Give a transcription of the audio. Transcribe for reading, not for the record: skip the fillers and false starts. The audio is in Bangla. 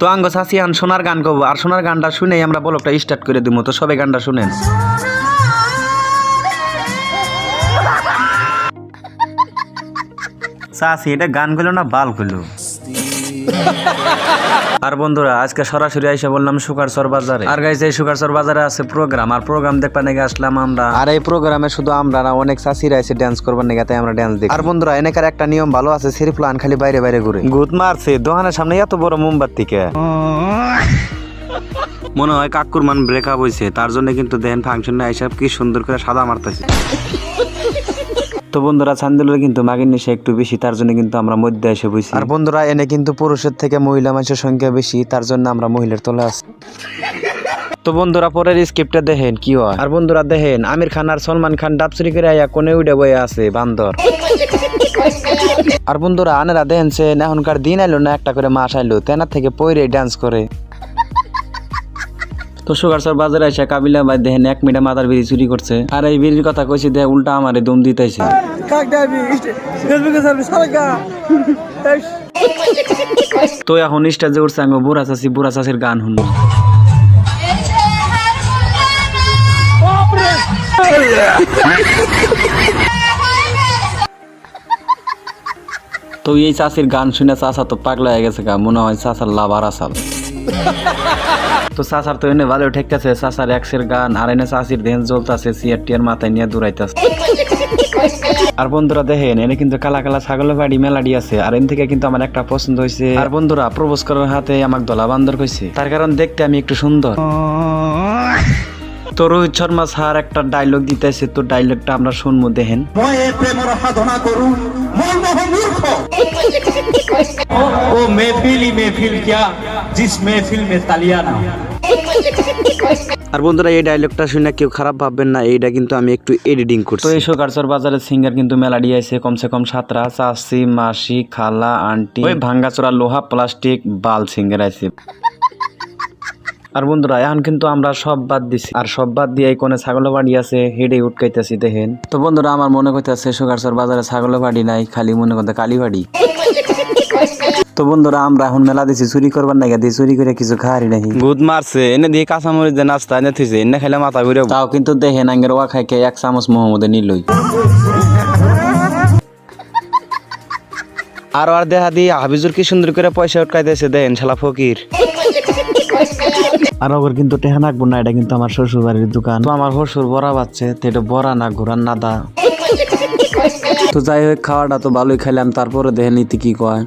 তো আঙ্গ চাচি আন সোনার গান গাবো, আর সোনার গানটা শুনেই আমরা ব্লগটা স্টার্ট করে দিব। তো সবাই গানটা শুনেন। চাচি এটা গান গুলো না বাল গুলো। আর বন্ধুরা আজকে সরাসরি আইসা বললাম সুকারচর বাজারে। আর গাইস এই সুকারচর বাজারে আছে প্রোগ্রাম, আর প্রোগ্রাম দেখবার নাকি আসলাম আমরা। আর এই প্রোগ্রামে শুধু আমরা না, অনেক চাষিরা এসে ডান্স করবার নাকি, তাই আমরা ডান্স দেখি। আর বন্ধুরা এনেকার একটা নিয়ম ভালো আছে, সিরিফ লান খালি বাইরে বাইরে ঘুরে গুদ মারছে দোকানের সামনে এত বড় মোমবাতিকে। মনে হয় কাকুর মান ব্রেকআপ হয়েছে, তার জন্য কিন্তু দেখেন ফাংশনে আইসা কি সুন্দর করে সাদা মারতেছে। তো বন্ধুরা চান্দুলের কিন্তু মাগের নেশা একটু বেশি, তার জন্য কিন্তু আমরা মধ্যে এসে বসি। আর বন্ধুরা এনে কিন্তু পুরুষের থেকে মহিলা মানুষের সংখ্যা বেশি, তার জন্য আমরা মহিলার তলে আছি। তো বন্ধুরা পরের স্ক্রিপ্টে দেখেন কি হয়। আর বন্ধুরা দেখেন আমির খান আর সলমান খান ডাব চুরি করে আয়া কোনে উঠে বয়ে আছে বান্দর। আর বন্ধুরা আনেরা দেখেন সে এখনকার দিন আইলো না, একটা করে মাস আইলো, তেনার থেকে পয়রে ডান্স করে। তো সুকারচর বাজারে এসে কাবিলা ভাই দেখেন 1 মিনিটে মাথার বিড়ি চুরি করছে। আর এই বিড়ির কথা কইছি দেখ উল্টা আমারে দম দিতেছে। তো এখন স্টেজে উঠছে আমি বুড়া চাষির গান শুনবো। তো এই চাষির গান শুনে চাষা তো পাগলা হয়ে গেছে, মনে হয় চাষার লাভার আসাল। তো চাষার তো এনে ভালো ঠেকতেছে, চাষার এক্সের গান, আর এনে চাষির দেন জ্বলতেছে, সিয়ারটিয়ার মাথায় নিয়ে দৌড়াইতেছে। আর বন্ধুরা দেখেন এনে কিন্তু কালা কালা ছাগলের বাড়ি মেলাডি আছে, আর এন থেকে কিন্তু আমার একটা পছন্দ হয়েছে। আর বন্ধুরা প্রপোজ করার হাতে আমাকে দলা বান্দর কইছে, তার কারণ দেখতে আমি একটু সুন্দর। তো রোহিত শর্মা স্যার একটা ডায়লগ দিতেছে, তো ডায়লগটা আমরা শুনবো দেখেন। ओ महफिल ही महफिल क्या जिस महफिल में तालियां ना। আর বন্ধুরা এই ডায়লগটা শুনে কেউ খারাপ ভাববেন না, এইটা কিন্তু আমি একটু এডিটিং করছি। তো এই সুকারচর বাজারের সিঙ্গার কিন্তু মেলাডি আছে কমসে কম 7টা, চাচি মাসি খালা আন্টি, ওই ভাঙ্গাচোরা লোহা প্লাস্টিক বাল সিঙ্গার আছে। আর বন্ধুরা এখন কিন্তু আমরা সব বাদ দিছি, আর সব বাদ দিয়ে এই কোনে ছাগল বাড়ি আছে হেডে উঠকাইতেছি দেখেন। তো বন্ধুরা আমার মনে করতেছে সুকারচর বাজারে ছাগল বাড়ি নাই, খালি মনে করতে কালী বাড়ি। তো বন্ধুরা আমরা এখন মেলা দিছি চুরি করবার নাকি, দিয়ে চুরি করে কিছু খাওয়ারই নাকি। গুদ মারছে এনে দিয়ে কাঁচামরিচ দিয়ে নাস্তা এনে থইছে, এনে খাইলে মাথা ঘুরে। তাও কিন্তু দেখেন আঙ্গের ওয়া খাইকে 1 চামচ মোহাম্মদে নিলই। আর দেখা দিয়ে হাবিজুর কি সুন্দর করে পয়সা উঠকাইতেছে দেখেন শালা ফকির। আর ওর কিন্তু টেহা নাকবো না, এটা কিন্তু আমার শ্বশুর বাড়ির দোকান। তো আমার শ্বশুর বড়া বাচ্ছে, তো এটা বড়া না ঘোরার নাদা। তো যাই হোক খাওয়াটা তো ভালোই খাইলাম, তারপরে দেখেন নীতি কি কয়।